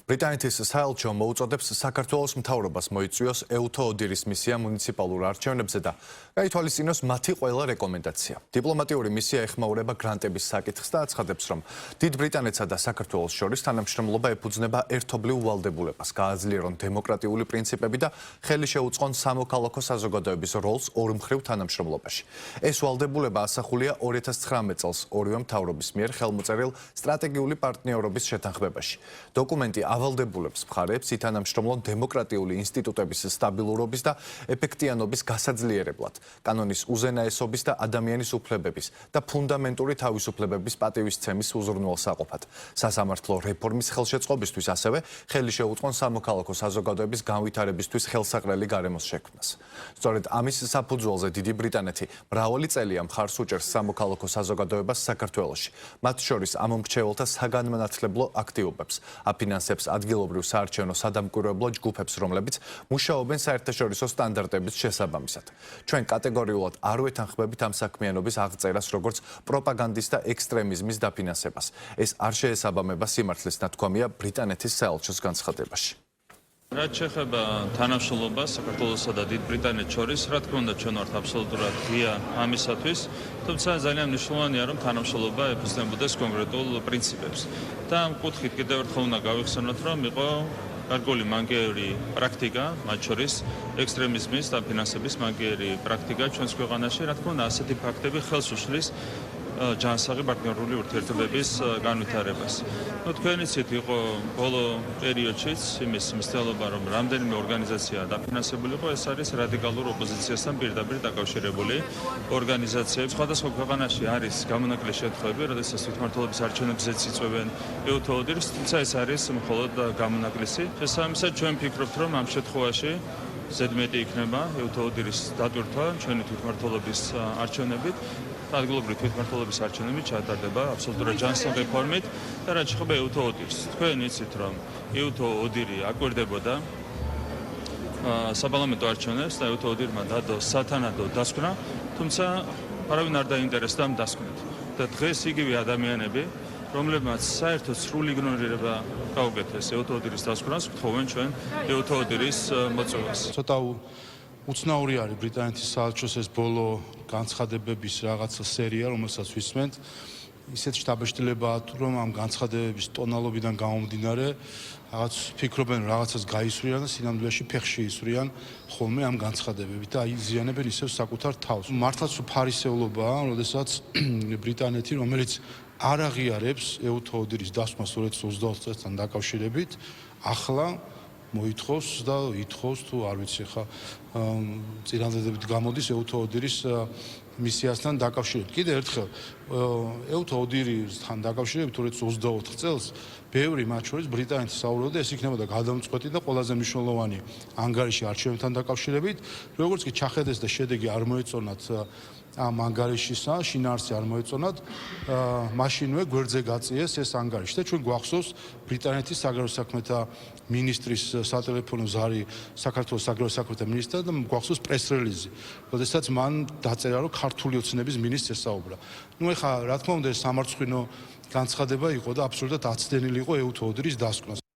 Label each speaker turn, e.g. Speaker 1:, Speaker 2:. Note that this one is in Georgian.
Speaker 1: ბრიტანეთის საელჩო მოუწოდებს საქართველოს მთავრობას მოიწვიოს ეუთო ოდირის მისია მუნიციპალურ არჩევნებზე და გაითვალისწინოს მათი ყველა რეკომენდაცია. დიპლომატიური მისია ეხმაურება გრანტების საკითხს და აცხადებს, რომ დიდ ბრიტანეთსა და საქართველოს შორის თანამშრომლობა ეფუძნება ერთობლივ ვალდებულებას, გააძლიერონ დემოკრატიული პრინციპები და ხელი შეუწყონ სამოქალაქო საზოგადოების როლს ორმხრივ თანამშრომლობაში. ეს ვალდებულება ასახულია 2019 წელს ორივე მთავრობის მიერ ხელმოწერილ სტრატეგიული პარტნიორობის შეთანხმებაში. დოკუმენტი ავალდებულებს მხარეებს ითანამშრომლონ დემოკრატიული ინსტიტუტების სტაბილურობის და ეფექტიანობის გასაძლიერებლად, კანონის უზენაესობის და ადამიანის უფლებების და ფუნდამენტური თავისუფლებების პატივისცემის უზრუნველსაყოფად, სასამართლო რეფორმის ხელშეწყობისთვის, ასევე ხელი შეუწყონ სამოქალაქო საზოგადოების განვითარებისთვის ხელსაყრელი გარემოს შექმნას. სწორედ ამის საფუძველზე დიდი ბრიტანეთი მრავალი წელია მხარს უჭერს სამოქალაქო საზოგადოებას საქართველოში, მათ შორის ამომრჩეველთა საგანმანათლებლო აქტივობებს, აფინანსებს ადგილობრივ საარჩევნო სადამკვირვებლო ჯგუფებს, რომლებიც მუშაობენ საერთაშორისო სტანდარტების შესაბამისად. ჩვენ კატეგორიულად არ ვეთანხმებით ამ საქმიანობის აღწერას როგორც პროპაგანდის და ექსტრემიზმის დაფინანსებას. ეს არ შეესაბამება სიმართლეს, ნათქვამია ბრიტანეთის საელჩოს განცხადებაში.
Speaker 2: რაც შეეხება თანამშრომლობას საქართველოსა და დიდ ბრიტანეთს შორის, რა თქმა უნდა, ჩვენ ვართ აბსოლუტურად ღია ამისათვის, თუმცა ძალიან მნიშვნელოვანია, რომ თანამშრომლობა ეფუძნებოდეს კონკრეტულ პრინციპებს. და ამ კუთხით კიდევ ერთხელ უნდა გავიხსენოთ, რომ იყო გარკვეული მაგიერი პრაქტიკა, მათ შორის ექსტრემიზმის დაფინანსების მაგიერი პრაქტიკა ჩვენს ქვეყანაში, რა თქმა უნდა, ასეთი ფაქტები ხელს უშლის ჯანსაღი პარტნიორული ურთიერთობების განვითარებას. თქვენ იცით, იყო ბოლო პერიოდშიც იმის მცდელობა, რომ რამდენიმე ორგანიზაცია დაფინანსებული იყო, ეს არის რადიკალურ ოპოზიციასთან პირდაპირ დაკავშირებული ორგანიზაციები. სხვადასხვა ქვეყანაში არის გამონაკლისი შემთხვევები, როდესაც თვითმმართველობის არჩევნებზეც იწვევენ ეუთო ოდირს, თუმცა ეს არის მხოლოდ გამონაკლისი. შესაბამისად, ჩვენ ვფიქრობთ, რომ ამ შემთხვევაში ზედმეტი იქნება ეუთო ოდირის დატვირთვა ჩვენი თვითმმართველობის არჩევნებით. ადგილობრივი თვითმმართველობის არჩევნები ჩატარდება აბსოლუტურად ჯანსაღი ფორმით და რაც შეეხება ეუთო ოდირს. თქვენ იცით, რომ ეუთო ოდირი აკვირდებოდა საპარლამენტო არჩევნებს და ეუთო ოდირმა დადო სათანადო დასკვნა, თუმცა არავინ არ დაინტერესდა ამ დასკვნით. და დღეს იგივე ადამიანები, რომლებმაც საერთოდ სრული იგნორირება გაუკეთეს ეუთო ოდირის დასკვნას, გთხოვენ ჩვენ ეუთო ოდირის მოწვევას.
Speaker 3: ცოტა უცნაური არის ბრიტანეთის საელჩოს ეს ბოლო განცხადებების რაღაცა სერია, რომელსაც ვისმენთ. ისეთ შთაბეჭდილებაა, რომ ამ განცხადებების ტონალობიდან გამომდინარე, რაღაც ფიქრობენ, რაღაცას გაისვრიან და სინამდვილეში ფეხში ისვრიან ხოლმე ამ განცხადებებით და იზიანებენ ისევ საკუთარ თავს. მართლაც უფარისევლობაა, როდესაც ბრიტანეთი, რომელიც არ აღიარებს ეუთო ოდირის დასკვნას 2020 წელთან დაკავშირებით, ახლა მოითხოვს და ითხოვს თუ არ ვიცი ხა წინადადებით გამოდის ეუთო ოდირის მისიასთან დაკავშირებით. კიდევ ერთხელ ეუთო ოდირისთან დაკავშირებით 2024 წელს ბევრი მათ შორის ბრიტანეთის საუბრობდა, ეს იქნებოდა გადამწყვეტი და ყველაზე მნიშვნელოვანი ანგარიში არჩევნებთან დაკავშირებით, როგორც კი ჩახედეს და შედეგი არ მოეწონათ ამ ანგარიშისა, შინაარსი არ მოეწონათ, მაშინვე გვერდზე გაწიეს ეს ანგარიში და ჩვენ გვახსოვს ბრიტანეთის საგარეო საქმეთა მინისტრის სატელეფონო ზარი საქართველოს საგარეო საქმეთა მინისტრად და გვახსოვს პრეს-რელიზი, როდესაც მან დაწერა, რომ ქართული ოცნების მინისტრს ესაუბრა. ეხლა რა თქმა უნდა ეს სამარცხვინო განცხადება იყო და აბსოლუტურად აცდენილი იყო ეუთო ოდირის დასკვნა.